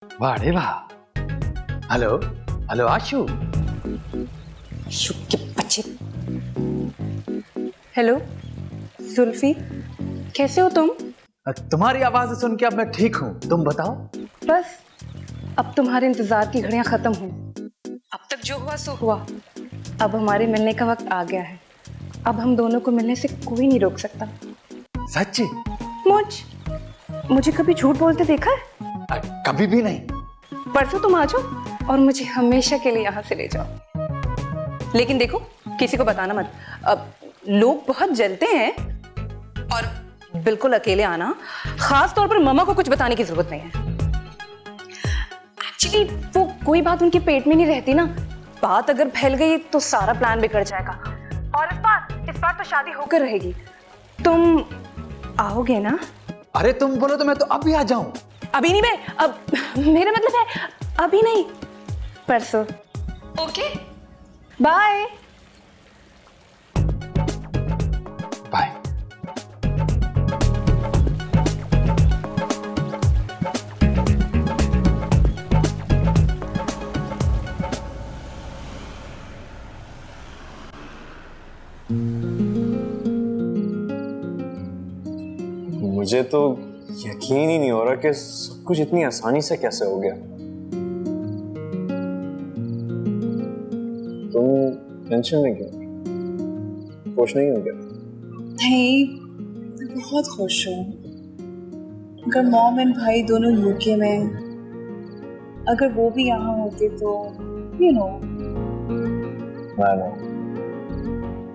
वाह रे वाह। हेलो हेलो आशु। आशु के बच्चे। हेलो जुल्फी, कैसे हो तुम? तुम्हारी आवाज सुन के अब मैं ठीक हूँ, तुम बताओ। बस अब तुम्हारे इंतजार की घड़ियां खत्म हुई। अब तक जो हुआ सो हुआ। अब हमारे मिलने का वक्त आ गया है। अब हम दोनों को मिलने से कोई नहीं रोक सकता। सच्ची? मुझे कभी झूठ बोलते देखा है? कभी भी नहीं। परसों तुम आ जाओ और मुझे हमेशा के लिए यहाँ से ले जाओ। लेकिन देखो, किसी को बताना मत। अब लोग बहुत जलते हैं और बिल्कुल अकेले आना। खास तौर पर मम्मा को कुछ बताने की जरूरत नहीं है। एक्चुअली वो कोई बात उनके पेट में नहीं रहती ना। बात अगर फैल गई तो सारा प्लान बिगड़ जाएगा। और इस बार तो शादी होकर रहेगी। तुम आओगे ना? अरे तुम बोलो तो मैं तो अभी आ जाऊं। अभी नहीं, मैं अब मेरा मतलब है अभी नहीं, परसों। Okay bye. बाय। मुझे तो यकीन ही नहीं हो रहा कि सब कुछ इतनी आसानी से कैसे हो गया। तुम टेंशन में क्यों? खुश नहीं हो गया? नहीं, मैं बहुत खुश हूँ। अगर मॉम एंड भाई दोनों यूके में, अगर वो भी यहाँ होते तो यू नो।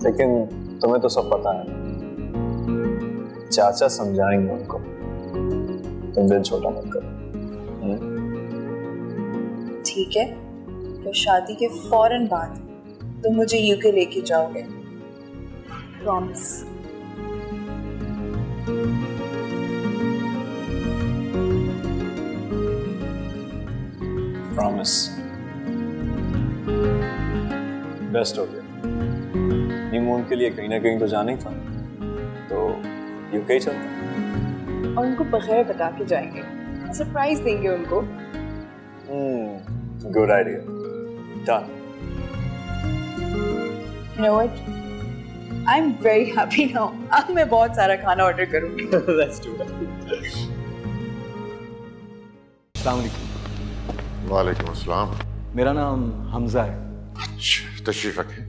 लेकिन तुम्हें तो सब पता है, चाचा समझाएंगे उनको। तुम दिल छोटा मत करो। ठीक है, तो शादी के फौरन बाद तुम मुझे यूके लेके जाओगे, प्रॉमिस? प्रॉमिस। बेस्ट हो गया। नीमून के लिए कहीं ना कहीं तो जाना ही था, तो यूके ही चलते। और उनको बगैर बता के जाएंगे, सरप्राइज देंगे उनको। Good idea. Done. You know what? I'm very happy now. अब मैं बहुत सारा खाना ऑर्डर करूंगी। Let's do that. अस्सलाम वालेकुम। वालेकुम अस्सलाम। मेरा नाम हमजा है। तशरीफ रखें।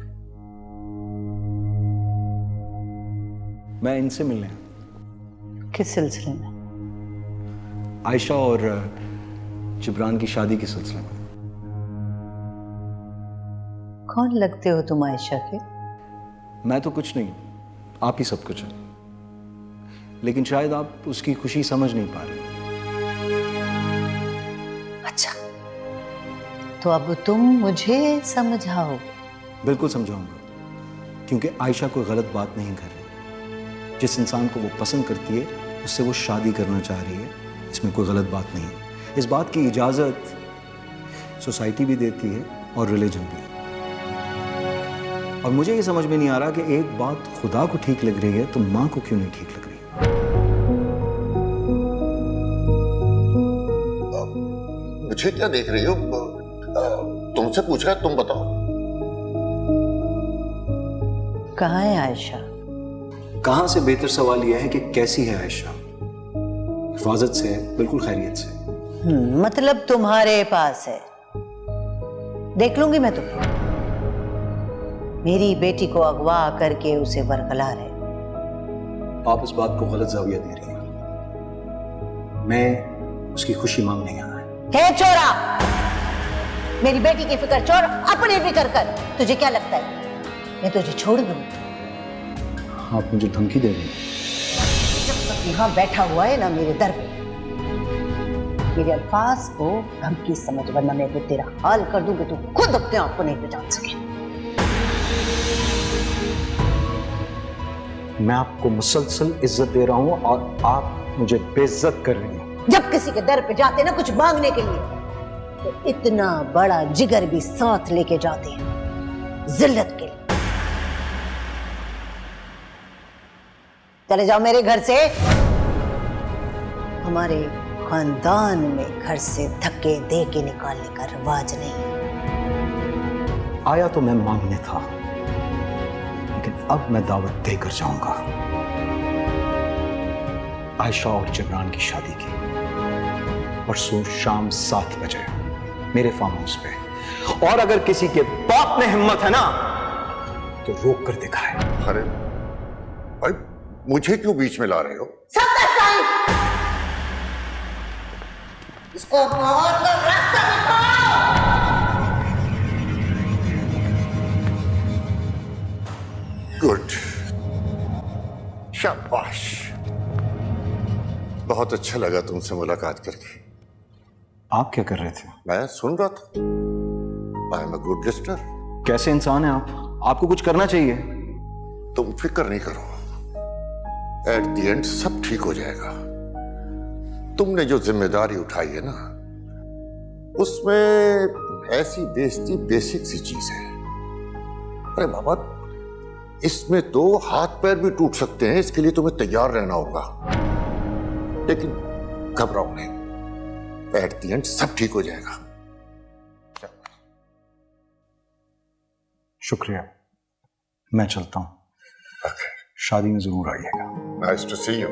मैं इनसे मिलने आया। किस सिलसिले में? आयशा और जिब्रान की शादी के सिलसिले में। कौन लगते हो तुम आयशा के? मैं तो कुछ नहीं, आप ही सब कुछ है। लेकिन शायद आप उसकी खुशी समझ नहीं पा रहे। अच्छा, तो अब तुम मुझे समझाओ। बिल्कुल समझाऊंगा, क्योंकि आयशा कोई गलत बात नहीं कर रही। जिस इंसान को वो पसंद करती है उससे वो शादी करना चाह रही है, इसमें कोई गलत बात नहीं है। इस बात की इजाज़त सोसाइटी भी देती है और रिलीजन भी। और मुझे ये समझ में नहीं आ रहा कि एक बात खुदा को ठीक लग रही है तो माँ को क्यों नहीं ठीक लग रही। मुझे क्या देख रही हो? तुमसे पूछ रहा है, तुम बताओ। कहाँ है आयशा? कहाँ से बेहतर सवाल यह है कि कैसी है आयशा। हिफाजत से, बिल्कुल खैरियत से। मतलब तुम्हारे पास है। देख लूंगी मैं तुम्हें। मेरी बेटी को अगवा करके उसे बरकला रहे। आप इस बात को गलत जाविया दे रही हैं। मैं उसकी खुशी मांगने आया है। हे चोरा, मेरी बेटी की फिक्र छोड़, अपनी फिक्र कर। तुझे क्या लगता है मैं तुझे छोड़ दूं? आप मुझे धमकी दे रही हैं। जब तक यहाँ बैठा हुआ है ना मेरे दर पे, मेरे अल्फाज को धमकी समझ, वरना मैं तो तेरा हाल कर दूंगी, तू खुद अपने आप को नहीं पहचान सके। मैं आपको मुसलसल इज्जत दे रहा हूं और आप मुझे बेइज्जत कर रही हैं। जब किसी के दर पे जाते ना कुछ मांगने के लिए, तो इतना बड़ा जिगर भी साथ लेके जाते हैं जिल्लत के लिए। चले जाओ मेरे घर से। हमारे खानदान में घर से धक्के दे के निकालने का रिवाज नहीं। आया तो मैं मांगने था, लेकिन अब मैं दावत देकर जाऊंगा। आयशा और जिब्रान की शादी की परसों शाम 7 बजे मेरे फार्म हाउस पे, और अगर किसी के बाप में हिम्मत है ना तो रोक कर दिखाए। अरे भाई, मुझे क्यों बीच में ला रहे हो? इसको और का रास्ता गुड, शाबाश। बहुत अच्छा लगा तुमसे मुलाकात करके। आप क्या कर रहे थे? मैं सुन रहा था। I am a good listener. कैसे इंसान हैं आप? आपको कुछ करना चाहिए। तुम फिक्र नहीं करो, एट द एंड सब ठीक हो जाएगा। तुमने जो जिम्मेदारी उठाई है ना, उसमें ऐसी बेइज्जती बेसिक सी चीज है। अरे मोहम्मद, इसमें तो हाथ पैर भी टूट सकते हैं, इसके लिए तुम्हें तैयार रहना होगा। लेकिन घबराओ नहीं, एट द एंड सब ठीक हो जाएगा। शुक्रिया, मैं चलता हूं। शादी में जरूर आइएगा। Nice to see you.